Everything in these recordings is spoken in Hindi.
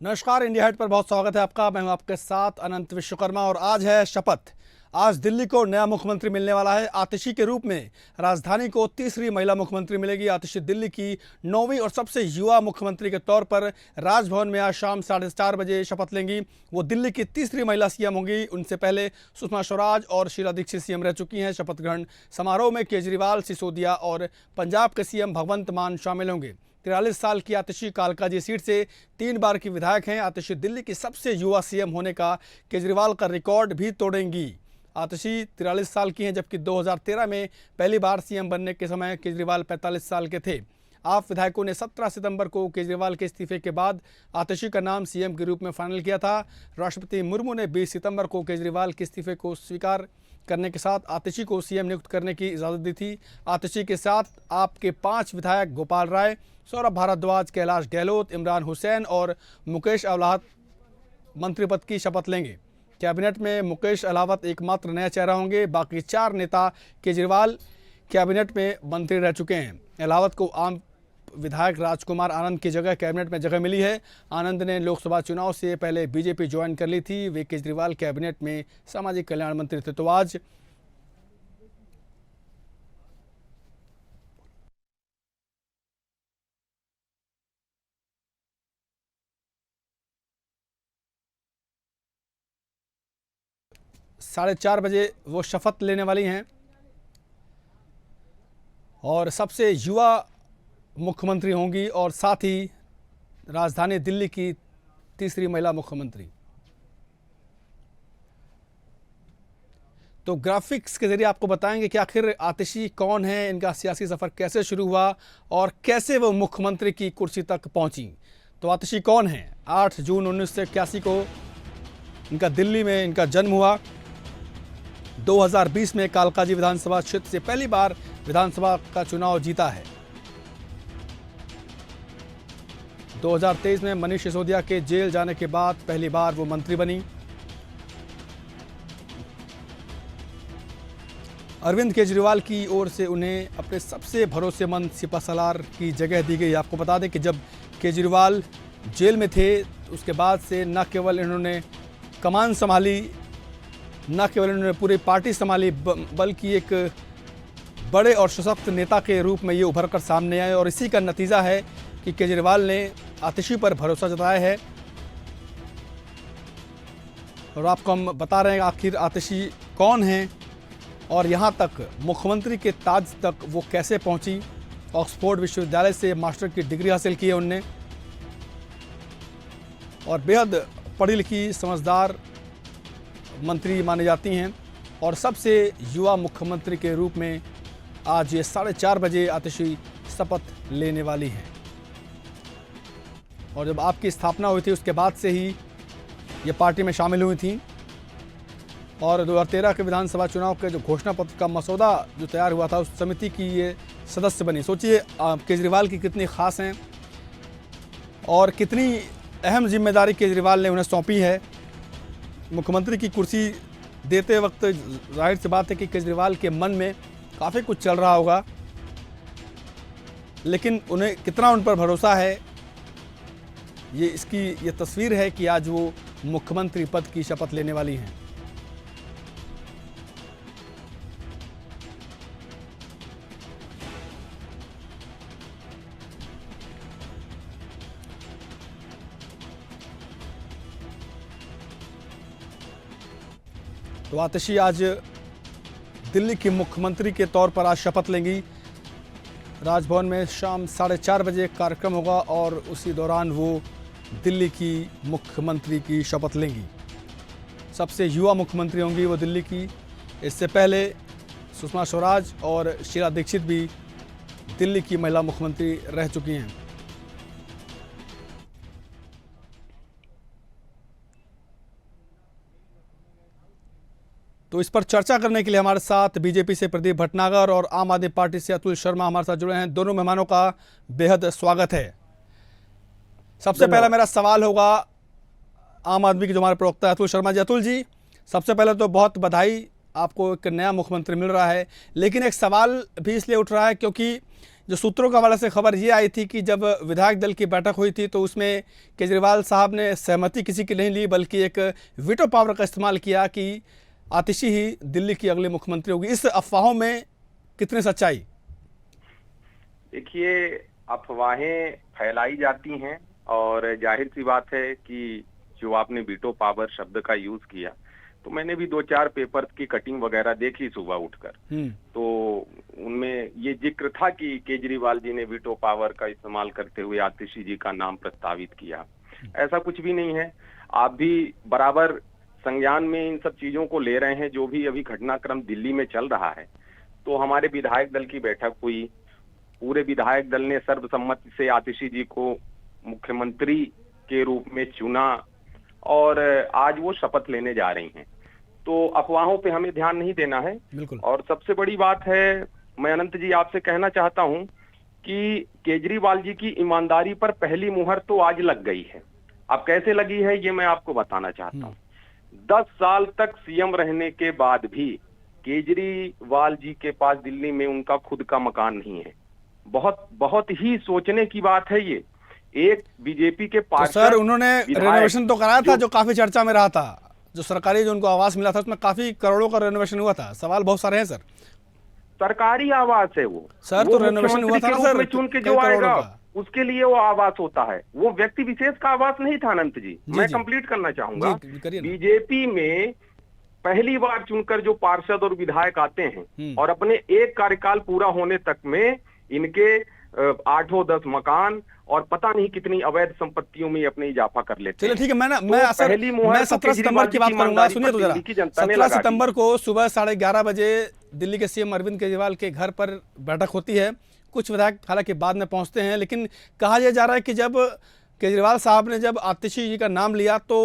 नमस्कार, इंडिया हाइट पर बहुत स्वागत है आपका। मैं हूं आपके साथ अनंत विश्वकर्मा और आज है शपथ। आज दिल्ली को नया मुख्यमंत्री मिलने वाला है। आतिशी के रूप में राजधानी को तीसरी महिला मुख्यमंत्री मिलेगी। आतिशी दिल्ली की 9वीं और सबसे युवा मुख्यमंत्री के तौर पर राजभवन में आज शाम 4:30 बजे शपथ लेंगी। वो दिल्ली की तीसरी महिला सीएम होंगी। उनसे पहले सुषमा स्वराज और शीला दीक्षित सीएम रह चुकी हैं। शपथ ग्रहण समारोह में केजरीवाल, सिसोदिया और पंजाब के सीएम भगवंत मान शामिल होंगे। 43 साल की आतिशी कालकाजी सीट से 3 बार की विधायक हैं। आतिशी दिल्ली की सबसे युवा सीएम होने का केजरीवाल का रिकॉर्ड भी तोड़ेंगी। आतिशी 43 साल की हैं, जबकि 2013 में पहली बार सीएम बनने के समय केजरीवाल 45 साल के थे। आप विधायकों ने 17 सितंबर को केजरीवाल के इस्तीफे के बाद आतिशी का नाम सीएम के रूप में फाइनल किया था। राष्ट्रपति मुर्मू ने 20 सितंबर को केजरीवाल के इस्तीफे को स्वीकार करने के साथ आतिशी को सीएम नियुक्त करने की इजाज़त दी थी। आतिशी के साथ आपके 5 विधायक गोपाल राय, सौरभ भारद्वाज, कैलाश गहलोत, इमरान हुसैन और मुकेश अहलावत मंत्री पद की शपथ लेंगे। कैबिनेट में मुकेश अहलावत एकमात्र नया चेहरा होंगे। बाकी 4 नेता केजरीवाल कैबिनेट में मंत्री रह चुके हैं। अहलावत को आम विधायक राजकुमार आनंद की जगह कैबिनेट में जगह मिली है। आनंद ने लोकसभा चुनाव से पहले बीजेपी ज्वाइन कर ली थी। वे केजरीवाल कैबिनेट में सामाजिक कल्याण मंत्री थे। तो आज साढ़े 4 बजे वो शपथ लेने वाली हैं और सबसे युवा मुख्यमंत्री होंगी और साथ ही राजधानी दिल्ली की तीसरी महिला मुख्यमंत्री। तो ग्राफिक्स के जरिए आपको बताएंगे कि आखिर आतिशी कौन है, इनका सियासी सफ़र कैसे शुरू हुआ और कैसे वो मुख्यमंत्री की कुर्सी तक पहुंची। तो आतिशी कौन है? 8 जून 1981 को इनका दिल्ली में इनका जन्म हुआ। 2020 में कालकाजी विधानसभा क्षेत्र से पहली बार विधानसभा का चुनाव जीता है। 2023 में मनीष सिसोदिया के जेल जाने के बाद पहली बार वो मंत्री बनी। अरविंद केजरीवाल की ओर से उन्हें अपने सबसे भरोसेमंद सिपहसालार की जगह दी गई। आपको बता दें कि जब केजरीवाल जेल में थे उसके बाद से न केवल इन्होंने कमान संभाली, न केवल इन्होंने पूरी पार्टी संभाली, बल्कि एक बड़े और सशक्त नेता के रूप में ये उभर कर सामने आए। और इसी का नतीजा है कि केजरीवाल ने आतिशी पर भरोसा जताया है। और आपको हम बता रहे हैं आखिर आतिशी कौन है और यहाँ तक मुख्यमंत्री के ताज तक वो कैसे पहुँची। ऑक्सफोर्ड विश्वविद्यालय से मास्टर की डिग्री हासिल की है उनने और बेहद पढ़ी लिखी समझदार मंत्री मानी जाती हैं। और सबसे युवा मुख्यमंत्री के रूप में आज ये 4:30 बजे आतिशी शपथ लेने वाली हैं। और जब आपकी स्थापना हुई थी उसके बाद से ही ये पार्टी में शामिल हुई थी और 2013 के विधानसभा चुनाव के जो घोषणा पत्र का मसौदा जो तैयार हुआ था उस समिति की ये सदस्य बनी। सोचिए केजरीवाल की कितनी खास हैं और कितनी अहम जिम्मेदारी केजरीवाल ने उन्हें सौंपी है। मुख्यमंत्री की कुर्सी देते वक्त जाहिर सी बात है कि केजरीवाल के मन में काफ़ी कुछ चल रहा होगा, लेकिन उन्हें कितना उन पर भरोसा है ये तस्वीर है कि आज वो मुख्यमंत्री पद की शपथ लेने वाली हैं। तो आतिशी आज दिल्ली की मुख्यमंत्री के तौर पर आज शपथ लेंगी। राजभवन में शाम 4:30 बजे कार्यक्रम होगा और उसी दौरान वो दिल्ली की मुख्यमंत्री की शपथ लेंगी। सबसे युवा मुख्यमंत्री होंगी वो दिल्ली की। इससे पहले सुषमा स्वराज और शीला दीक्षित भी दिल्ली की महिला मुख्यमंत्री रह चुकी हैं। तो इस पर चर्चा करने के लिए हमारे साथ बीजेपी से प्रदीप भटनागर और आम आदमी पार्टी से अतुल शर्मा हमारे साथ जुड़े हैं। दोनों मेहमानों का बेहद स्वागत है। सबसे पहला मेरा सवाल होगा आम आदमी के जो हमारे प्रवक्ता है अतुल शर्मा जी। अतुल जी, सबसे पहले तो बहुत बधाई, आपको एक नया मुख्यमंत्री मिल रहा है, लेकिन एक सवाल भी इसलिए उठ रहा है क्योंकि जो सूत्रों के हवाले से खबर ये आई थी कि जब विधायक दल की बैठक हुई थी तो उसमें केजरीवाल साहब ने सहमति किसी की नहीं ली, बल्कि एक वीटो पावर का इस्तेमाल किया कि आतिशी ही दिल्ली की अगली मुख्यमंत्री होगी। इस अफवाहों में कितनी सच्चाई? देखिए, अफवाहें फैलाई जाती हैं और जाहिर सी बात है कि जो आपने वीटो पावर शब्द का यूज किया, तो मैंने भी 2-4 पेपर्स की कटिंग वगैरह देखी सुबह उठकर। तो उनमें ये जिक्र था कि केजरीवाल जी ने वीटो पावर का इस्तेमाल करते हुए आतिशी जी का नाम प्रस्तावित किया। ऐसा कुछ भी नहीं है। आप भी बराबर संज्ञान में इन सब चीजों को ले रहे हैं जो भी अभी घटनाक्रम दिल्ली में चल रहा है। तो हमारे विधायक दल की बैठक हुई, पूरे विधायक दल ने सर्वसम्मति से आतिशी जी को मुख्यमंत्री के रूप में चुना और आज वो शपथ लेने जा रही हैं। तो अफवाहों पे हमें ध्यान नहीं देना है। बिल्कुल। और सबसे बड़ी बात है, मैं अनंत जी आपसे कहना चाहता हूं कि केजरीवाल जी की ईमानदारी पर पहली मुहर तो आज लग गई है। अब कैसे लगी है ये मैं आपको बताना चाहता हूं। 10 साल तक सीएम रहने के बाद भी केजरीवाल जी के पास दिल्ली में उनका खुद का मकान नहीं है। बहुत बहुत ही सोचने की बात है ये। एक बीजेपी के पार्षद, तो सर उन्होंने रेनोवेशन तो कराया था जो काफी चर्चा में रहा था, जो सरकारी जो उनको आवास मिला था उसमें काफी करोड़ों का रेनोवेशन हुआ था। सवाल बहुत सारे हैं सर। सरकारी आवास है वो सर, तो रेनोवेशन हुआ था ना सर, में चुन के जो आएगा उसके लिए वो आवास होता है। वो व्यक्ति विशेष का आवास नहीं था अनंत जी। मैं कंप्लीट करना चाहूंगा। बीजेपी में पहली बार चुनकर जो पार्षद और विधायक आते हैं और अपने एक कार्यकाल पूरा होने तक में इनके 8-10 मकान और पता नहीं कितनी अवैध संपत्तियों में अपने इजाफा कर लेते हैं। चलिए ठीक है, मैं 17 सितंबर की बात करूंगा। सुनिए तो जरा, 17 सितंबर को सुबह 11:30 बजे दिल्ली के सीएम अरविंद केजरीवाल के घर पर बैठक होती है। कुछ विधायक हालांकि बाद में पहुंचते हैं, लेकिन कहा यह जा रहा है कि जब केजरीवाल साहब ने जब आतिशी जी का नाम लिया तो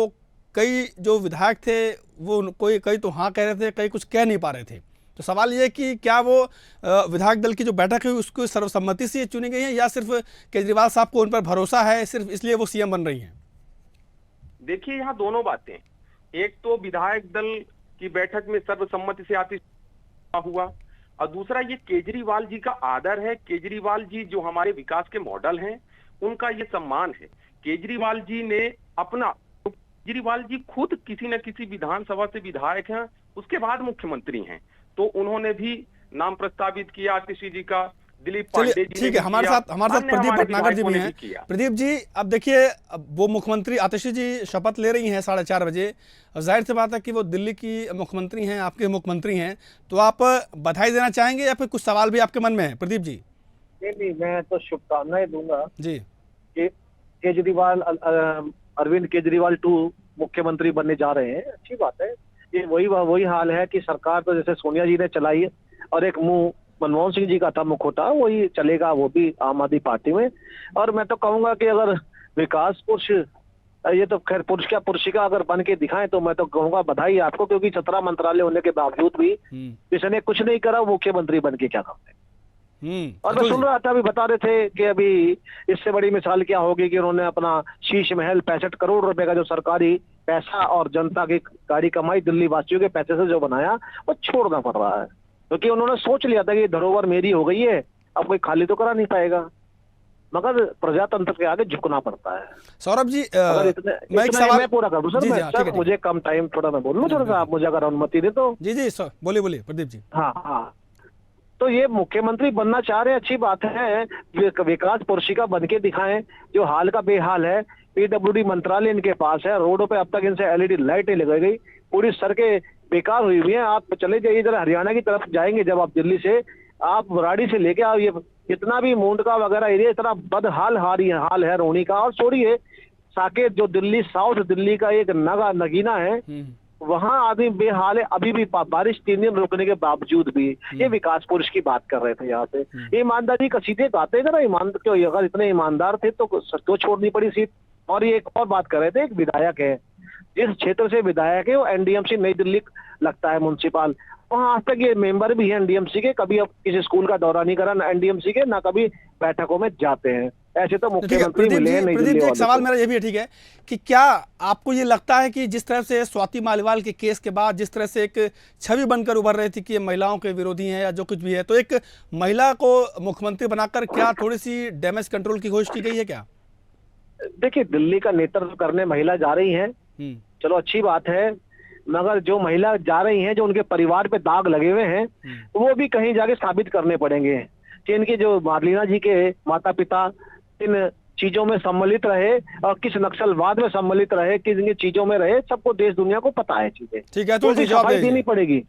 कई जो विधायक थे वो कई तो हाँ कह रहे थे, कई कुछ कह नहीं पा रहे थे। तो सवाल ये कि क्या वो विधायक दल की जो बैठक है उसको सर्वसम्मति से चुनी गई है या सिर्फ केजरीवाल साहब को उन पर भरोसा है, सिर्फ इसलिए वो सीएम बन रही हैं? देखिए, यहाँ दोनों बातें। एक तो विधायक दल की बैठक में सर्वसम्मति से आतिशी हुआ और दूसरा ये केजरीवाल जी का आदर है। केजरीवाल जी जो हमारे विकास के मॉडल हैं, उनका ये सम्मान है। केजरीवाल जी ने अपना, केजरीवाल जी खुद किसी न किसी विधानसभा से विधायक हैं, उसके बाद मुख्यमंत्री हैं। तो उन्होंने भी नाम प्रस्तावित किया आतिशी जी का। दिलीप पांडे जी, ठीक है, हमारे साथ प्रदीप भटनागर जी भी हैं। प्रदीप जी, अब देखिए, वो मुख्यमंत्री आतिशी जी शपथ ले रही हैं 4:30 बजे। जाहिर सी बात है कि वो दिल्ली की मुख्यमंत्री हैं, आपके मुख्यमंत्री हैं, तो आप बधाई देना चाहेंगे या फिर कुछ सवाल भी आपके मन में है? प्रदीप जी। नहीं, मैं तो शुभकामनाएं दूंगा जी। केजरीवाल, अरविंद केजरीवाल 2 मुख्यमंत्री बनने जा रहे हैं। अच्छी बात है। ये वही हाल है कि सरकार तो जैसे सोनिया जी ने चलाई है और एक मुंह मनमोहन सिंह जी का था मुखौटा, वही चलेगा, वो भी आम आदमी पार्टी में। और मैं तो कहूंगा कि अगर विकास पुरुष, ये तो खैर पुरुष क्या पुरुषिका अगर बन के दिखाएं तो मैं तो कहूंगा बधाई आपको, क्योंकि 17 मंत्रालय होने के बावजूद भी इसने कुछ नहीं करा, मुख्यमंत्री बन के क्या करते। और मैं सुन रहा था, अभी बता रहे थे कि अभी इससे बड़ी मिसाल क्या होगी कि उन्होंने अपना शीश महल 65 करोड़ रुपए का जो सरकारी पैसा और जनता की गाड़ी कमाई दिल्ली वासियों के पैसे से जो बनाया, वो छोड़ना पड़ रहा है, क्योंकि उन्होंने सोच लिया था कि धरोहर मेरी हो गई है, अब कोई खाली तो करा नहीं पाएगा, मगर प्रजातंत्र के आगे झुकना पड़ता है। सौरभ जी, मैं पूरा कर दूं सर, मुझे कम टाइम, थोड़ा मैं बोल लूं थोड़ा सा, आप मुझे अगर अनुमति दे तो। जी बोलिए प्रदीप जी। हाँ, तो ये मुख्यमंत्री बनना चाह रहे हैं, अच्छी बात है। विकास पुरुषिका बन के दिखाएं। जो हाल का बेहाल है, पीडब्ल्यूडी मंत्रालय इनके पास है, रोडों पे अब तक इनसे एलईडी लाइटें लगाई गई, पूरी सड़कें बेकार हुई हुई हैं। आप चले जाइए जरा हरियाणा की तरफ जाएंगे, जब आप दिल्ली से, आप राड़ी से लेके आप ये इतना भी मुंडका वगैरह एरिया इतना बदहाल हाल है रोनी का। और छोड़िए साकेत, जो दिल्ली साउथ दिल्ली का एक नगीना है, वहां आदमी बेहाल है अभी भी। बारिश 3 दिन रुकने के बावजूद भी। ये विकास पुरुष की बात कर रहे थे यहाँ पे। ईमानदारी का सीधे बात है जरा, क्यों अगर इतने ईमानदार थे तो छोड़नी पड़ी सीट। और ये एक और बात कर रहे थे, एक विधायक है, जिस क्षेत्र से विधायक है वो एनडीएमसी नई दिल्ली लगता है म्युनिसिपल, वहां आज तक ये मेंबर भी है एनडीएमसी के, कभी अब किसी स्कूल का दौरा नहीं करा ना एनडीएमसी के, ना कभी बैठकों में जाते हैं। ऐसे तो ठीक है मुख्यमंत्री प्रदीप मिले हैं जी, नई प्रदीप दिल्ली जी एक वालों सवाल को। मेरा ये भी है, ठीक है, कि क्या आपको ये लगता है कि जिस तरह से स्वाति मालिवाल के केस के बाद जिस तरह से एक छवि बनकर उभर रही थी कि ये महिलाओं के विरोधी हैं या जो कुछ भी है, तो एक महिला को मुख्यमंत्री बनाकर क्या थोड़ी सी डैमेज कंट्रोल की कोशिश की गई है क्या? देखिए, दिल्ली का नेतृत्व करने महिला जा रही हैं, हम्म। चलो अच्छी बात है, मगर जो महिला जा रही हैं, जो उनके परिवार पे दाग लगे हुए हैं, वो भी कहीं जाके साबित करने पड़ेंगे कि इनके जो मार्लिना जी के माता पिता इन चीजों में सम्मिलित रहे और किस नक्सलवाद में सम्मिलित रहे, किस इन चीजों में रहे, सबको देश दुनिया को पता है चीजें। ठीक है, तो अतुल जी भी जवाब सफाई दीजिए। देनी पड़ेगी।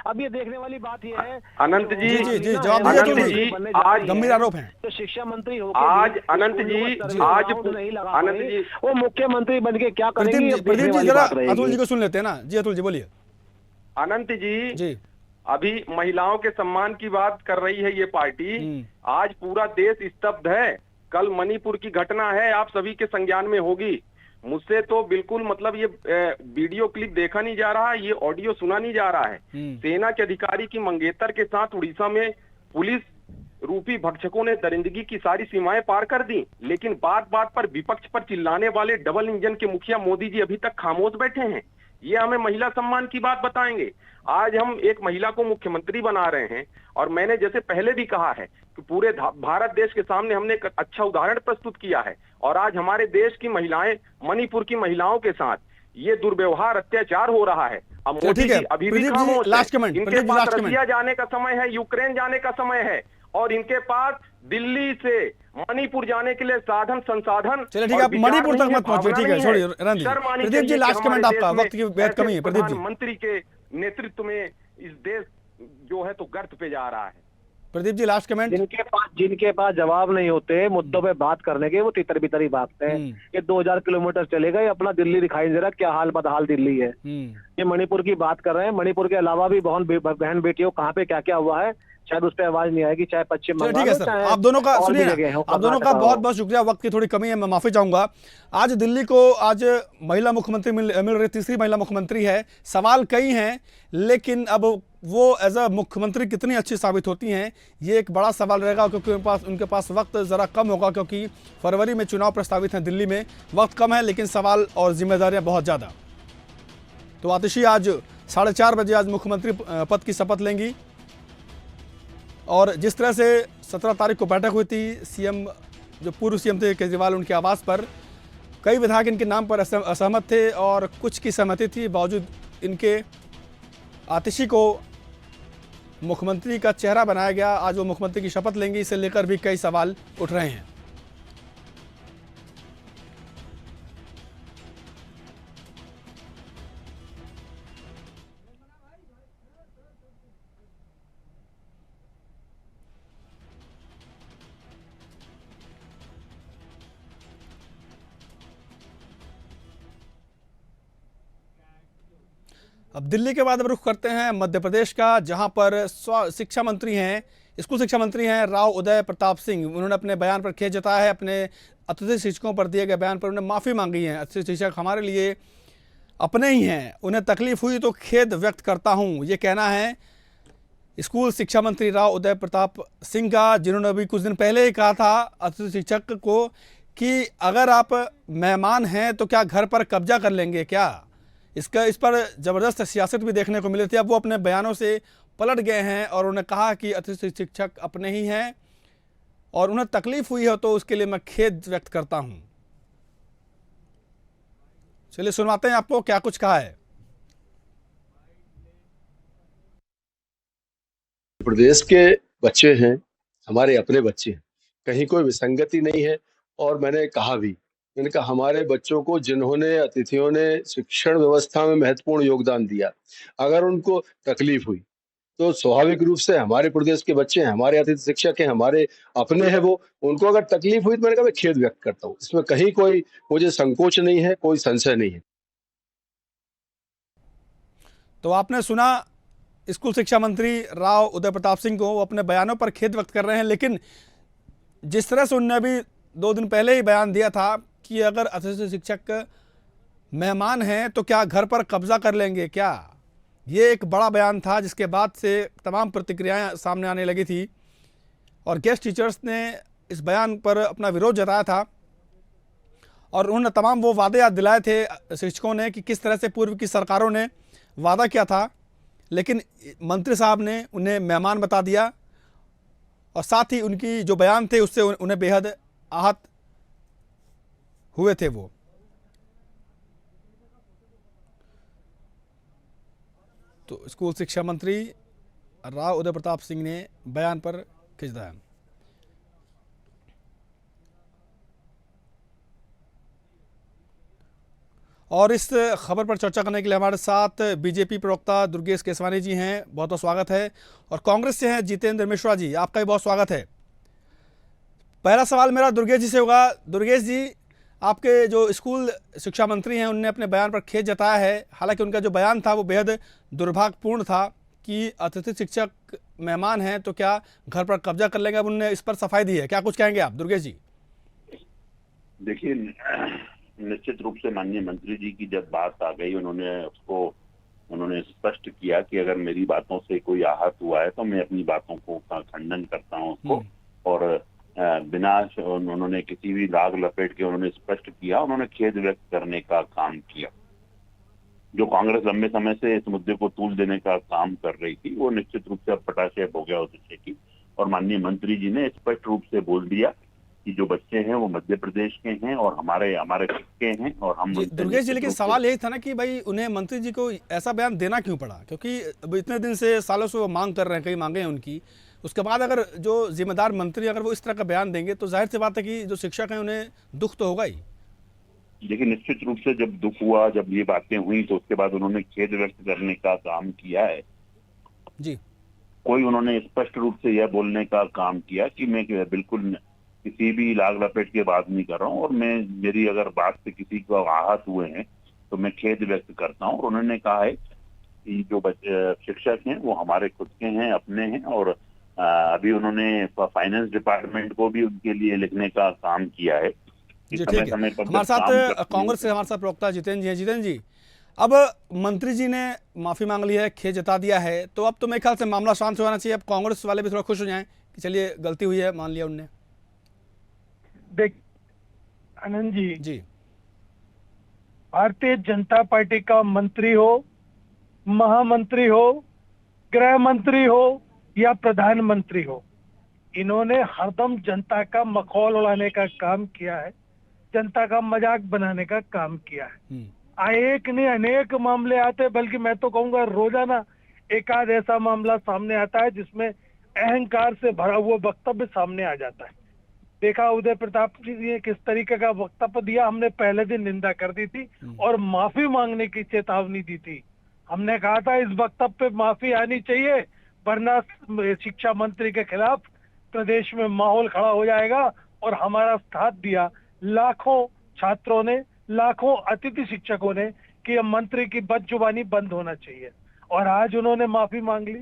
अब ये देखने वाली बात ये है, अनंत जो जी, जी जी मार्लिना जवाब है, दीजिए अनंत अतुल जी, जी, बनने जा आज रही गंभीर हैं, आरोप हैं। तो शिक्षा मंत्री आज अनंत जी, आज नहीं लगा अनंत पाई, जी, वो मुख्यमंत्री बन के क्या करेंगी, प्रदीप अब जी, देखने प्रदीप जी वाली जरा बात अतुल जी रहेगी। को सुन लेते हैं ना। जी अतुल जी बोलिए। अनंत जी, जी। अभी महिलाओं के सम्मान की बात कर रही है ये पार्टी। आज पूरा देश स्तब्ध है। कल मणिपुर की घटना है, आप सभी के संज्ञान में होगी। मुझसे तो बिल्कुल मतलब ये वीडियो क्लिप देखा नहीं जा रहा, ये ऑडियो सुना नहीं जा रहा है। सेना के अधिकारी की मंगेतर के साथ उड़ीसा में पुलिस रूपी भक्षकों ने दरिंदगी की सारी सीमाएं पार कर दी, लेकिन बात बात पर विपक्ष पर चिल्लाने वाले डबल इंजन के मुखिया मोदी जी अभी तक खामोश बैठे हैं। ये हमें महिला सम्मान की बात बताएंगे। आज हम एक महिला को मुख्यमंत्री बना रहे हैं और मैंने जैसे पहले भी कहा है कि पूरे भारत देश के सामने हमने एक अच्छा उदाहरण प्रस्तुत किया है और आज हमारे देश की महिलाएं, मणिपुर की महिलाओं के साथ ये दुर्व्यवहार, अत्याचार हो रहा है। अब मोदी ठीक है, जी अभी भी प्रदीप जी, खामोश लास्ट है। कमेंट, इनके प्रदीप जी, पास लास्ट कमेंट। रसिया जाने का समय है, यूक्रेन जाने का समय है और इनके पास दिल्ली से मणिपुर जाने के लिए साधन संसाधन। चलिए ठीक है, आप मणिपुर तक मत पहुंचिए, ठीक है, छोड़िए रहने दीजिए। प्रदीप जी लास्ट कमेंट आपका, वक्त की बेहद कमी है प्रदीप जी। मंत्री के नेतृत्व में इस देश जो है तो गर्त पे जा रहा है। Pradeep ji last comment. जिनके पास जवाब नहीं होते मुद्दों पे बात करने के, वो तितर बितर ही भागते हैं। ये 2000 किलोमीटर चलेगा, ये अपना दिल्ली दिखाई दे रहा, क्या हाल बदहाल दिल्ली है। ये मणिपुर की बात कर रहे हैं, मणिपुर के अलावा भी बहन बेटियों कहाँ पे क्या क्या हुआ है, शायद उस पर आवाज नहीं आएगी, चाहे पश्चिम बंगाल। ठीक है सर, आप दोनों का सुनिए ना, आप दोनों का बहुत बहुत शुक्रिया। वक्त की थोड़ी कमी है, मैं माफी चाहूंगा। आज दिल्ली को आज महिला मुख्यमंत्री मिल रही, तीसरी महिला मुख्यमंत्री है। सवाल कई हैं, लेकिन अब वो एज अ मुख्यमंत्री कितनी अच्छी साबित होती हैं, ये एक बड़ा सवाल रहेगा, क्योंकि उनके पास वक्त ज़रा कम होगा, क्योंकि फरवरी में चुनाव प्रस्तावित हैं दिल्ली में। वक्त कम है, लेकिन सवाल और जिम्मेदारियां बहुत ज़्यादा। तो आतिशी आज 4:30 बजे आज मुख्यमंत्री पद की शपथ लेंगी और जिस तरह से 17 तारीख को बैठक हुई थी सीएम, जो पूर्व सीएम थे केजरीवाल, उनके आवास पर कई विधायक इनके नाम पर असहमत थे और कुछ की सहमति थी। बावजूद इनके आतिशी को मुख्यमंत्री का चेहरा बनाया गया। आज वो मुख्यमंत्री की शपथ लेंगे, इसे लेकर भी कई सवाल उठ रहे हैं। अब दिल्ली के बाद अब रुख करते हैं मध्य प्रदेश का, जहां पर शिक्षा मंत्री हैं, स्कूल शिक्षा मंत्री हैं राव उदय प्रताप सिंह। उन्होंने अपने बयान पर खेद जताया है, अपने अतिथि शिक्षकों पर दिए गए बयान पर उन्होंने माफ़ी मांगी है। अतिथि शिक्षक हमारे लिए अपने ही हैं, उन्हें तकलीफ हुई तो खेद व्यक्त करता हूं, ये कहना है स्कूल शिक्षा मंत्री राव उदय प्रताप सिंह का, जिन्होंने अभी कुछ दिन पहले ही कहा था अतिथि शिक्षक को कि अगर आप मेहमान हैं तो क्या घर पर कब्जा कर लेंगे क्या। इस पर ज़बरदस्त सियासत भी देखने को मिली थी। अब वो अपने बयानों से पलट गए हैं और उन्होंने कहा कि अतिथि शिक्षक अपने ही हैं और उन्हें तकलीफ हुई है तो उसके लिए मैं खेद व्यक्त करता हूं। चलिए सुनवाते हैं आपको क्या कुछ कहा है। प्रदेश के बच्चे हैं, हमारे अपने बच्चे हैं, कहीं कोई विसंगति नहीं है। और मैंने कहा भी, मैंने कहा हमारे बच्चों को जिन्होंने अतिथियों ने शिक्षण व्यवस्था में महत्वपूर्ण योगदान दिया, अगर उनको तकलीफ हुई तो स्वाभाविक रूप से हमारे प्रदेश के बच्चे हैं, हमारे अतिथि शिक्षक हैं, हमारे अपने हैं, वो उनको अगर तकलीफ हुई तो मैंने कहा मैं खेद व्यक्त करता हूँ। इसमें कहीं कोई मुझे संकोच नहीं है, कोई संशय नहीं है। तो आपने सुना स्कूल शिक्षा मंत्री राव उदय प्रताप सिंह को, वो अपने बयानों पर खेद व्यक्त कर रहे हैं। लेकिन जिस तरह से उन्होंने अभी 2 दिन पहले ही बयान दिया था कि अगर अतिथि शिक्षक मेहमान हैं तो क्या घर पर कब्जा कर लेंगे क्या, ये एक बड़ा बयान था, जिसके बाद से तमाम प्रतिक्रियाएं सामने आने लगी थी और गेस्ट टीचर्स ने इस बयान पर अपना विरोध जताया था और उन्होंने तमाम वो वादे याद दिलाए थे शिक्षकों ने कि किस तरह से पूर्व की सरकारों ने वादा किया था, लेकिन मंत्री साहब ने उन्हें मेहमान बता दिया और साथ ही उनकी जो बयान थे उससे उन्हें बेहद आहत हुए थे वो। तो स्कूल शिक्षा मंत्री राव उदय प्रताप सिंह ने बयान पर खिंचताया। और इस खबर पर चर्चा करने के लिए हमारे साथ बीजेपी प्रवक्ता दुर्गेश केसवानी जी हैं, बहुत बहुत स्वागत है। और कांग्रेस से हैं जितेंद्र मिश्रा जी, आपका भी बहुत स्वागत है। पहला सवाल मेरा दुर्गेश जी से होगा। दुर्गेश जी, आपके जो स्कूल शिक्षा मंत्री हैं उनने अपने बयान पर खेद जताया है, हालांकि उनका जो बयान था वो बेहद दुर्भाग्यपूर्ण था कि अतिथि शिक्षक मेहमान हैं तो क्या घर पर कब्जा कर लेंगे, अब उन्होंने इस पर सफाई दी है, क्या कुछ कहेंगे आप दुर्गेश जी? देखिए, निश्चित रूप से माननीय मंत्री जी की जब बात आ गई, उन्होंने स्पष्ट किया कि अगर मेरी बातों से कोई आहत हुआ है तो मैं अपनी बातों को खंडन करता हूं उसको, और बिना उन्होंने किसी भी लाग लपेट के उन्होंने स्पष्ट किया, उन्होंने खेद व्यक्त करने का काम किया। जो कांग्रेस लंबे समय से इस मुद्दे को तूल देने का काम कर रही थी वो निश्चित रूप से अब पटाक्षेप हो गया उस विषय की, और माननीय मंत्री जी ने स्पष्ट रूप से बोल दिया कि जो बच्चे हैं वो मध्य प्रदेश के हैं और हमारे खुद के हैं, और हम दुर्गेश जी, लेकिन सवाल यही था ना कि भाई उन्हें मंत्री जी को ऐसा बयान देना क्यों पड़ा, क्योंकि अब इतने दिन से सालों से वो मांग कर रहे हैं, कई मांगे हैं उनकी, उसके बाद अगर जो जिम्मेदार मंत्री अगर वो इस तरह का बयान देंगे तो जाहिर सी बात है कि जो शिक्षक हैं उन्हें दुख तो होगा ही। देखिए, निश्चित रूप से जब दुख हुआ, जब ये बातें हुई तो उसके बाद उन्होंने खेद व्यक्त करने का काम किया है जी। कोई उन्होंने स्पष्ट रूप से यह बोलने का काम किया कि मैं बिल्कुल किसी भी लाग लपेट के बात नहीं कर रहा हूँ, और मेरी अगर बात से किसी को आहत हुए हैं तो मैं खेद व्यक्त करता हूँ। और उन्होंने कहा है कि जो शिक्षक हैं वो हमारे खुद के हैं, अपने हैं, और अभी उन्होंने फाइनेंस डिपार्टमेंट को भी उनके लिए लिखने का काम किया है। जी ठीक है, हमारे साथ कांग्रेस से हमारे साथ प्रवक्ता जितेंद्र जी हैं। जितेंद्र जी, अब मंत्री जी ने माफी मांग ली है, खेद जता दिया है, तो अब तो मेरे ख्याल से मामला शांत हो जाना चाहिए, अब कांग्रेस वाले भी थोड़ा खुश हो जाएं कि चलिए गलती हुई है, मान लिया उनने। देख आनंद जी, भारतीय जनता पार्टी का मंत्री हो, महामंत्री हो, गृह मंत्री हो या प्रधानमंत्री हो, इन्होंने हरदम जनता का मखौल उड़ाने का काम किया है, जनता का मजाक बनाने का काम किया है। एक नहीं अनेक मामले आते, बल्कि मैं तो कहूंगा रोजाना एक आध ऐसा मामला सामने आता है जिसमें अहंकार से भरा हुआ वक्तव्य सामने आ जाता है। देखा उदय प्रताप जी ने किस तरीके का वक्तव्य दिया, हमने पहले दिन निंदा कर दी थी और माफी मांगने की चेतावनी दी थी। हमने कहा था इस वक्तव्य पे माफी आनी चाहिए, वरना शिक्षा मंत्री के खिलाफ प्रदेश में माहौल खड़ा हो जाएगा। और हमारा साथ दिया लाखों छात्रों ने, लाखों अतिथि शिक्षकों ने कि मंत्री की बदजुबानी बंद होना चाहिए, और आज उन्होंने माफी मांग ली।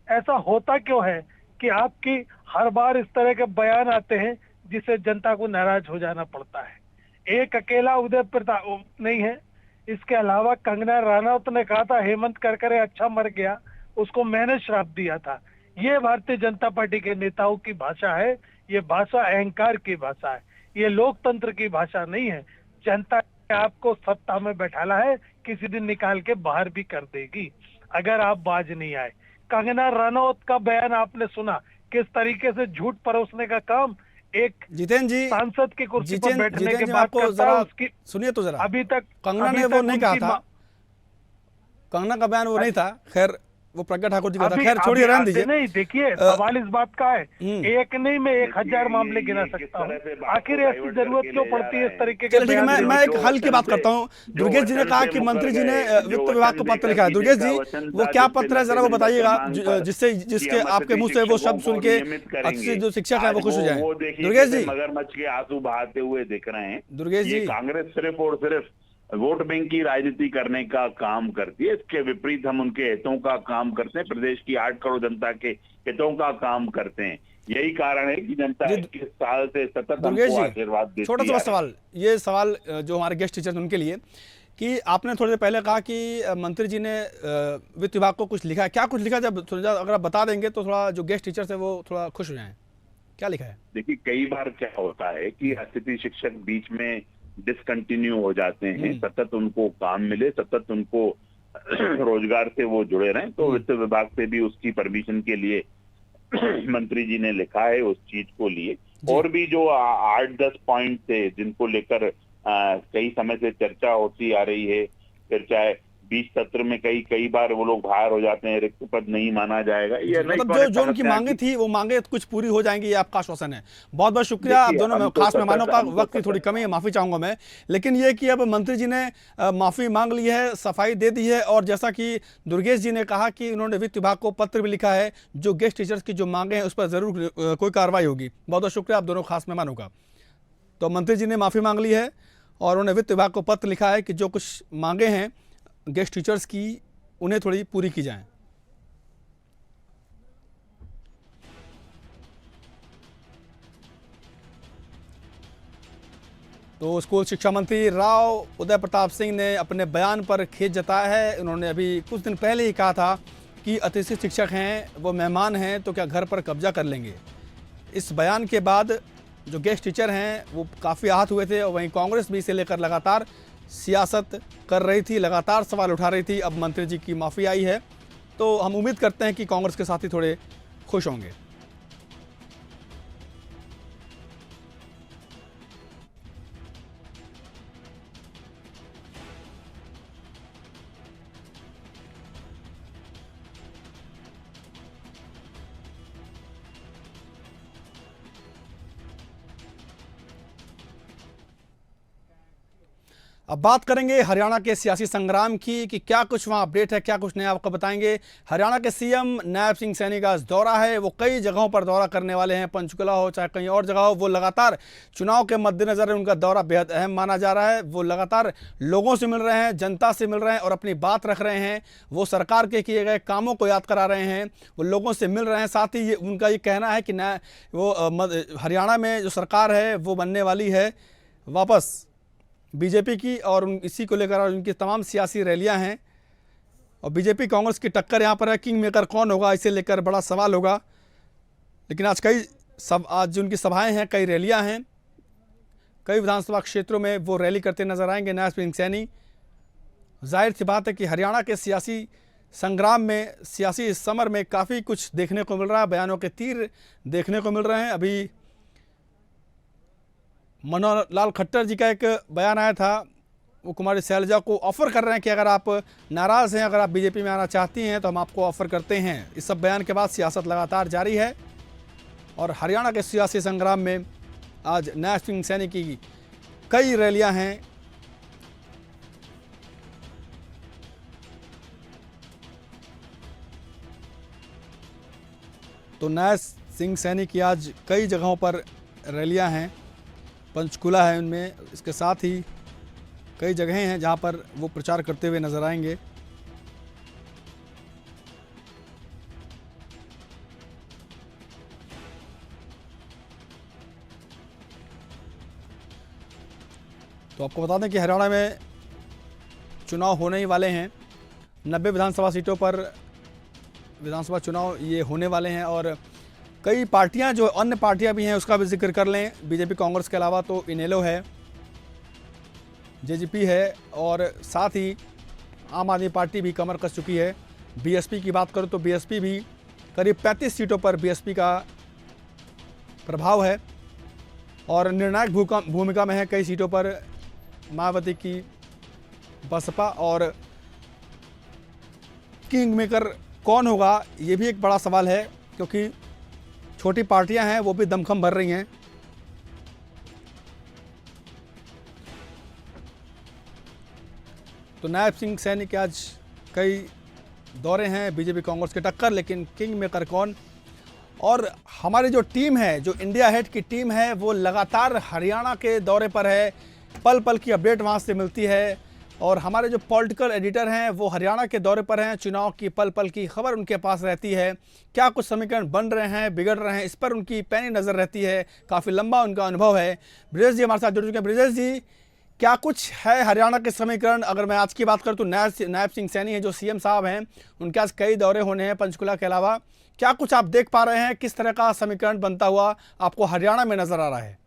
ऐसा होता क्यों है कि आपकी हर बार इस तरह के बयान आते हैं जिससे जनता को नाराज हो जाना पड़ता है। एक अकेला उदय प्रताप नहीं है, इसके अलावा कंगना रनौत ने कहा था हेमंत करकरे अच्छा मर गया, उसको मैंने श्राप दिया था। ये भारतीय जनता पार्टी के नेताओं की भाषा है, ये भाषा अहंकार की भाषा है, ये लोकतंत्र की भाषा नहीं है। जनता आपको सत्ता में बैठाला है, किसी दिन निकाल के बाहर भी कर देगी अगर आप बाज नहीं आए। कंगना रनौत का बयान आपने सुना, किस तरीके से झूठ परोसने का काम एक जितेंद्र जी सांसद की कुर्सी पर बैठने के बाद आपको जरा उसकी सुनिए तो जरा, अभी तक कंगना ने वो नहीं कहा था, कंगना का बयान वो नहीं था, खैर वो प्रज्ञा ठाकुर जी का था, खैर छोड़िए, रहने दीजिए। नहीं, देखिए सवाल इस बात का है, एक नहीं मैं 1000 मामले गिना सकता हूँ, आखिर ऐसी जरूरत क्यों पड़ती है इस तरीके के? ठीक है, मैं एक हल की बात करता हूँ। दुर्गेश जी ने कहा कि मंत्री जी ने वित्त विभाग को पत्र लिखा है। दुर्गेश जी, वो क्या पत्र है जरा वो बताइएगा, जिसके आपके मुंह से वो शब्द सुन के अच्छे जो शिक्षक है वो खुश हो जाए। दुर्गेश जी, मगरमच्छ के आंसू बहाते हुए दिख रहे हैं। दुर्गेश जी, कांग्रेस सिर्फ और सिर्फ वोट बैंक की राजनीति करने का काम करती है, इसके विपरीत हम उनके हितों का काम करते हैं, प्रदेश की 8 करोड़ जनता के हितों का काम करते हैं। यही कारण है कि जनता 21 साल से सतत हमको आशीर्वाद देती है। छोटा सा सवाल, ये सवाल जो हमारे गेस्ट टीचर उनके लिए, कि आपने थोड़ी देर पहले कहा कि मंत्री जी ने वित्त विभाग को कुछ लिखा है, क्या कुछ लिखा? जब थोड़ा अगर आप बता देंगे तो थोड़ा जो गेस्ट टीचर है वो थोड़ा खुश हो जाएं। क्या लिखा है? देखिए, कई बार क्या होता है कि अतिथि शिक्षक बीच में डिसकंटिन्यू हो जाते हैं, सतत उनको काम मिले, सतत उनको रोजगार से वो जुड़े रहें, तो वित्त विभाग से भी उसकी परमिशन के लिए मंत्री जी ने लिखा है उस चीज को लिए। और भी जो 8-10 पॉइंट थे जिनको लेकर कई समय से चर्चा होती आ रही है, फिर चाहे 20 सत्र में कई बार वो लोग बाहर हो जाते हैं, रिक्त पद नहीं माना जाएगा, ये मतलब जो उनकी मांगे थी वो मांगे कुछ पूरी हो जाएंगी, ये आपका आश्वासन है। बहुत बहुत शुक्रिया। आप दोनों खास मेहमानों का, वक्त की थोड़ी कमी है, माफी चाहूंगा मैं, लेकिन ये कि अब मंत्री जी ने माफी मांग ली है, सफाई दे दी है, और जैसा कि दुर्गेश जी ने कहा कि उन्होंने वित्त विभाग को पत्र भी लिखा है, जो गेस्ट टीचर्स की जो मांगे हैं उस पर जरूर कोई कार्रवाई होगी। बहुत बहुत शुक्रिया आप दोनों खास मेहमानों का। तो मंत्री जी ने माफी मांग ली है और उन्होंने वित्त विभाग को पत्र लिखा है कि जो कुछ मांगे हैं गेस्ट टीचर्स की उन्हें थोड़ी पूरी की जाए। तो स्कूल शिक्षा मंत्री राव उदय प्रताप सिंह ने अपने बयान पर खेद जताया है। उन्होंने अभी कुछ दिन पहले ही कहा था कि अतिथि शिक्षक हैं, वो मेहमान हैं, तो क्या घर पर कब्जा कर लेंगे। इस बयान के बाद जो गेस्ट टीचर हैं वो काफ़ी आहत हुए थे, और वहीं कांग्रेस भी इसे लेकर लगातार सियासत कर रही थी, लगातार सवाल उठा रही थी। अब मंत्री जी की माफ़ी आई है तो हम उम्मीद करते हैं कि कांग्रेस के साथी थोड़े खुश होंगे। अब बात करेंगे हरियाणा के सियासी संग्राम की कि क्या कुछ वहाँ अपडेट है, क्या कुछ नया आपको बताएंगे। हरियाणा के सीएम नायब सिंह सैनी का दौरा है, वो कई जगहों पर दौरा करने वाले हैं, पंचकुला हो चाहे कहीं और जगह हो। वो लगातार चुनाव के मद्देनजर उनका दौरा बेहद अहम माना जा रहा है। वो लगातार लोगों से मिल रहे हैं, जनता से मिल रहे हैं और अपनी बात रख रहे हैं। वो सरकार के किए गए कामों को याद करा रहे हैं, वो लोगों से मिल रहे हैं। साथ ही उनका ये कहना है कि हरियाणा में जो सरकार है वो बनने वाली है वापस बीजेपी की, और इसी को लेकर उनकी तमाम सियासी रैलियां हैं। और बीजेपी कांग्रेस की टक्कर यहां पर है, किंग मेकर कौन होगा इसे लेकर बड़ा सवाल होगा। लेकिन आज उनकी सभाएं हैं, कई रैलियां हैं, कई विधानसभा क्षेत्रों में वो रैली करते नजर आएंगे नायब सिंह सैनी। जाहिर सी बात है कि हरियाणा के सियासी संग्राम में, सियासी समर में काफ़ी कुछ देखने को मिल रहा है, बयानों के तीर देखने को मिल रहे हैं। अभी मनोहर लाल खट्टर जी का एक बयान आया था, वो कुमारी शैलजा को ऑफ़र कर रहे हैं कि अगर आप नाराज़ हैं, अगर आप बीजेपी में आना चाहती हैं तो हम आपको ऑफ़र करते हैं। इस सब बयान के बाद सियासत लगातार जारी है और हरियाणा के सियासी संग्राम में आज नायब सिंह सैनी की कई रैलियां हैं। तो नायब सिंह सैनी की आज कई जगहों पर रैलियां हैं, पंचकुला है उनमें, इसके साथ ही कई जगहें हैं जहां पर वो प्रचार करते हुए नजर आएंगे। तो आपको बता दें कि हरियाणा में चुनाव होने ही वाले हैं, 90 विधानसभा सीटों पर विधानसभा चुनाव ये होने वाले हैं। और कई पार्टियां, जो अन्य पार्टियां भी हैं उसका भी जिक्र कर लें, बीजेपी कांग्रेस के अलावा तो इनेलो है, जेजेपी है, और साथ ही आम आदमी पार्टी भी कमर कस चुकी है। बीएसपी की बात करूं तो बीएसपी भी करीब 35 सीटों पर बीएसपी का प्रभाव है और निर्णायक भूमिका में है कई सीटों पर मायावती की बसपा। और किंग मेकर कौन होगा ये भी एक बड़ा सवाल है, क्योंकि छोटी पार्टियां हैं वो भी दमखम भर रही हैं। तो नायब सिंह सैनी के आज कई दौरे हैं, बीजेपी कांग्रेस की टक्कर, लेकिन किंग मेकर कौन। और हमारी जो टीम है, जो इंडिया हेड की टीम है, वो लगातार हरियाणा के दौरे पर है, पल पल की अपडेट वहाँ से मिलती है। और हमारे जो पॉलिटिकल एडिटर हैं वो हरियाणा के दौरे पर हैं, चुनाव की पल पल की खबर उनके पास रहती है, क्या कुछ समीकरण बन रहे हैं, बिगड़ रहे हैं, इस पर उनकी पैनी नज़र रहती है। काफ़ी लंबा उनका अनुभव है। ब्रिजेश जी हमारे साथ जुड़ चुके हैं। ब्रिजेश जी, क्या कुछ है हरियाणा के समीकरण? अगर मैं आज की बात करूं तो नायब सिंह सैनी है जो सीएम साहब हैं, उनके आज कई दौरे होने हैं पंचकुला के अलावा। क्या कुछ आप देख पा रहे हैं? किस तरह का समीकरण बनता हुआ आपको हरियाणा में नजर आ रहा है?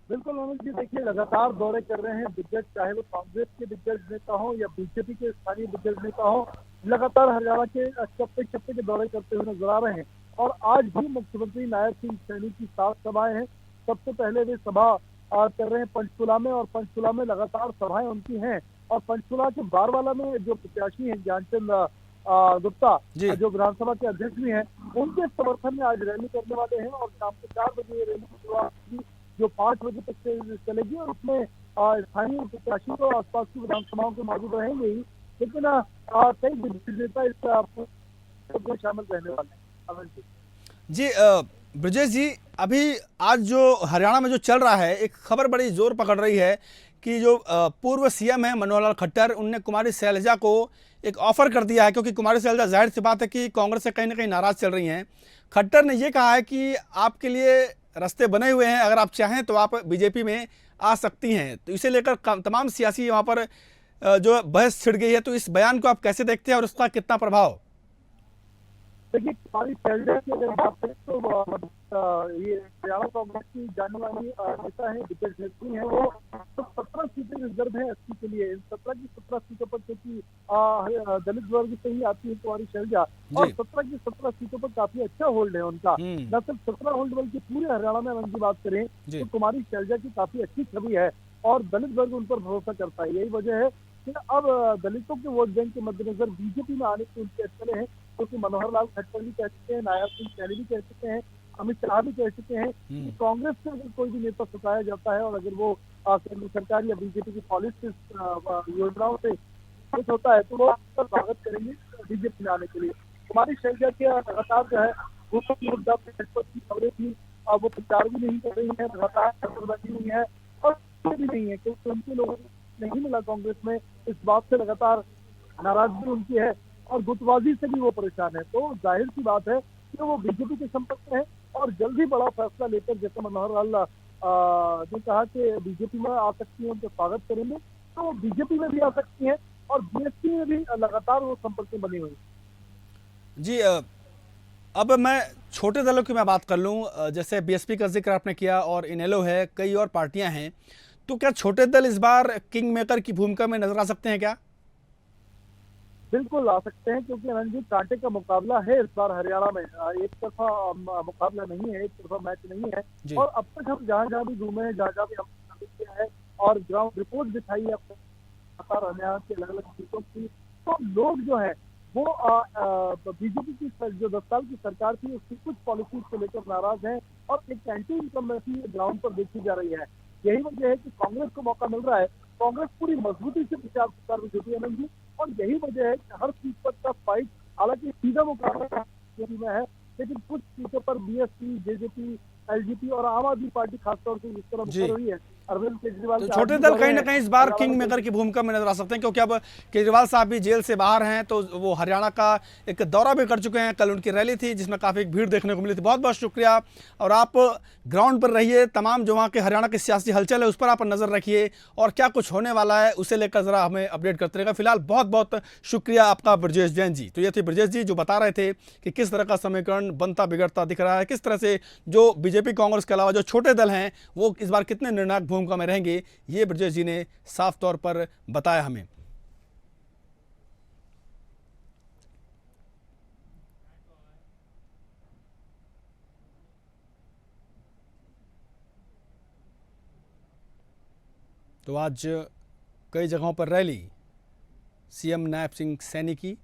बिल्कुल अमित जी, देखिए लगातार दौरे कर रहे हैं दिग्गज, चाहे वो कांग्रेस के दिग्गज नेता हो या बीजेपी के स्थानीय दिग्गज नेता हो, लगातार हरियाणा के चप्पे चप्पे के दौरे करते हुए नजर आ रहे हैं। और आज भी मुख्यमंत्री नायब सिंह सैनी की 7 सभाएं हैं। सबसे पहले वे सभा कर रहे हैं पंचकुला में, और पंचकुला में लगातार सभाएं उनकी हैं। और पंचकुला के बारवाला में जो प्रत्याशी हैं ज्ञानचंद गुप्ता, जो विधानसभा के अध्यक्ष भी हैं, उनके समर्थन में आज रैली करने वाले हैं। और शाम को 4 बजे रैली की शुरुआत होगी, जो 5 बजे तक से चलेगी। और उसमें स्थानीय प्रत्याशी तो आसपास की विधानसभाओं के मौजूद रहेंगे ही, लेकिन कई दिग्गज नेता इसमें शामिल रहने वाले हैं। जी ब्रजेश जी, अभी आज जो हरियाणा में जो चल रहा है, एक खबर बड़ी जोर पकड़ रही है कि जो पूर्व सीएम है मनोहर लाल खट्टर, उनने कुमारी शैलजा को एक ऑफर कर दिया है, क्योंकि कुमारी शैलजा जाहिर सी बात है कि कांग्रेस से कहीं ना कहीं नाराज चल रही हैं। खट्टर ने ये कहा है कि आपके लिए रास्ते बने हुए हैं, अगर आप चाहें तो आप बीजेपी में आ सकती हैं। तो इसे लेकर तमाम सियासी वहाँ पर जो बहस छिड़ गई है, तो इस बयान को आप कैसे देखते हैं और उसका कितना प्रभाव? देखिए, कुमारी शैलजा की अगर बात करें तो ये हरियाणा कांग्रेस की जाने वाली नेता है, दिग्गज नेत्री है। वो तो 17 सीटें रिजर्व है 80 के लिए। इन 17 की 17 सीटों पर क्योंकि दलित वर्ग से ही आती है कुमारी शैलजा, और 17 की 17 सीटों पर काफी अच्छा होल्ड है उनका। न सिर्फ 17 होल्ड बल्कि पूरे हरियाणा में उनकी बात करें तो कुमारी शैलजा की काफी अच्छी छवि है, और दलित वर्ग उन पर भरोसा करता है। यही वजह है कि अब दलितों के वोट बैंक के मद्देनजर बीजेपी में आने के उनके अटकलें हैं, क्योंकि मनोहर लाल खट्टर भी कह चुके हैं, नायब सिंह सैनी भी कह चुके हैं, अमित शाह भी कह चुके हैं कि कांग्रेस से अगर कोई भी नेता सताया जाता है, और अगर वो केंद्र सरकार या बीजेपी की पॉलिसी योजनाओं से कुछ होता है, तो वो उसका स्वागत करेंगे बीजेपी में आने के लिए। कुमारी शैलजा के लगातार जो है मुद्दा की खबरें थी, वो प्रचार भी नहीं कर रही है, लगातार खबरबाजी नहीं है, और भी नहीं है, क्योंकि उनके लोगों को नहीं मिला कांग्रेस में। इस बात से लगातार नाराजगी उनकी है, और गुटबाजी से भी वो परेशान है। तो जाहिर सी बात है कि वो बीजेपी के संपर्क में है, और जल्दी बड़ा फैसला लेकर, जैसे मनोहर लाल ने कहा कि बीजेपी में आ सकती है, उनका स्वागत करेंगे, तो वो बीजेपी में भी आ सकती है, और बीएसपी में भी लगातार वो संपर्क में बनी हुई है। जी अब मैं छोटे दलों की मैं बात कर लूँ, जैसे बीएसपी का जिक्र आपने किया, और इनेलो है, कई और पार्टियां हैं, तो क्या छोटे दल इस बार किंग मेकर की भूमिका में नजर आ सकते हैं क्या? बिल्कुल आ सकते हैं, क्योंकि रणजीत कांटे का मुकाबला है इस बार हरियाणा में। एक तरफा मुकाबला नहीं है, एक तरफा मैच नहीं है। और अब तक हम जहाँ भी घूमे हैं, जहाँ भी हमने किया है और ग्राउंड रिपोर्ट दिखाई है हरियाणा की अलग अलग सीटों की, तो लोग जो है वो बीजेपी की जो 10 साल की सरकार थी उसकी कुछ पॉलिसीज को लेकर नाराज है, और एक एंटी इनकम्बेंसी ग्राउंड पर देखी जा रही है। यही वजह है कि कांग्रेस को मौका मिल रहा है। कांग्रेस पूरी मजबूती से प्रचार प्रसार में जुटी है जी, और यही वजह है कि हर सीट पर का फाइट, हालांकि सीधा मुकाबला में है, लेकिन कुछ सीटों पर बीएसपी, जेजेपी, एलजेपी और आम आदमी पार्टी खासतौर से जिस तरह मुखर हुई है अरविंद केजरीवाल। तो छोटे दल कहीं ना कहीं इस बार किंग मेकर की भूमिका में नजर आ सकते हैं, क्योंकि अब केजरीवाल साहब भी जेल से बाहर हैं, तो वो हरियाणा का एक दौरा भी कर चुके हैं। कल उनकी रैली थी जिसमें काफ़ी भीड़ देखने को मिली थी। बहुत बहुत शुक्रिया, और आप ग्राउंड पर रहिए, तमाम जो वहाँ के हरियाणा की सियासी हलचल है उस पर आप नज़र रखिए, और क्या कुछ होने वाला है उसे लेकर ज़रा हमें अपडेट करते रहेगा। फिलहाल बहुत बहुत शुक्रिया आपका ब्रजेश जैन जी। तो ये थे ब्रजेश जी जो बता रहे थे कि किस तरह का समीकरण बनता बिगड़ता दिख रहा है, किस तरह से जो बीजेपी कांग्रेस के अलावा जो छोटे दल हैं वो इस बार कितने निर्णायक भूमिका में रहेंगे, ये ब्रजेश जी ने साफ तौर पर बताया हमें। तो आज कई जगहों पर रैली सीएम नायब सिंह सैनी की।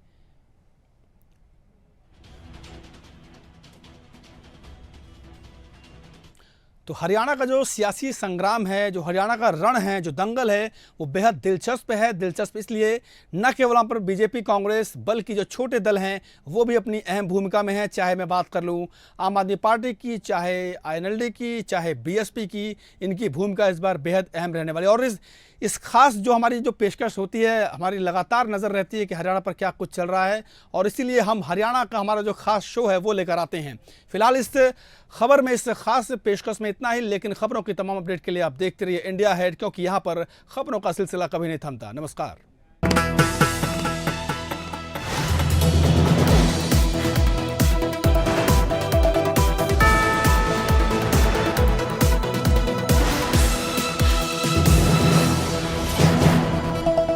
तो हरियाणा का जो सियासी संग्राम है, जो हरियाणा का रण है, जो दंगल है, वो बेहद दिलचस्प है। दिलचस्प इसलिए न केवल वहाँ पर बीजेपी कांग्रेस बल्कि जो छोटे दल हैं वो भी अपनी अहम भूमिका में हैं। चाहे मैं बात कर लूँ आम आदमी पार्टी की, चाहे आईएनएलडी की, चाहे बीएसपी की, इनकी भूमिका इस बार बेहद अहम रहने वाली है। और इस खास जो हमारी जो पेशकश होती है, हमारी लगातार नज़र रहती है कि हरियाणा पर क्या कुछ चल रहा है, और इसीलिए हम हरियाणा का हमारा जो खास शो है वो लेकर आते हैं। फिलहाल इस खबर में, इस खास पेशकश में इतना ही, लेकिन खबरों की तमाम अपडेट के लिए आप देखते रहिए इंडिया हेड, क्योंकि यहाँ पर खबरों का सिलसिला कभी नहीं थमता। नमस्कार।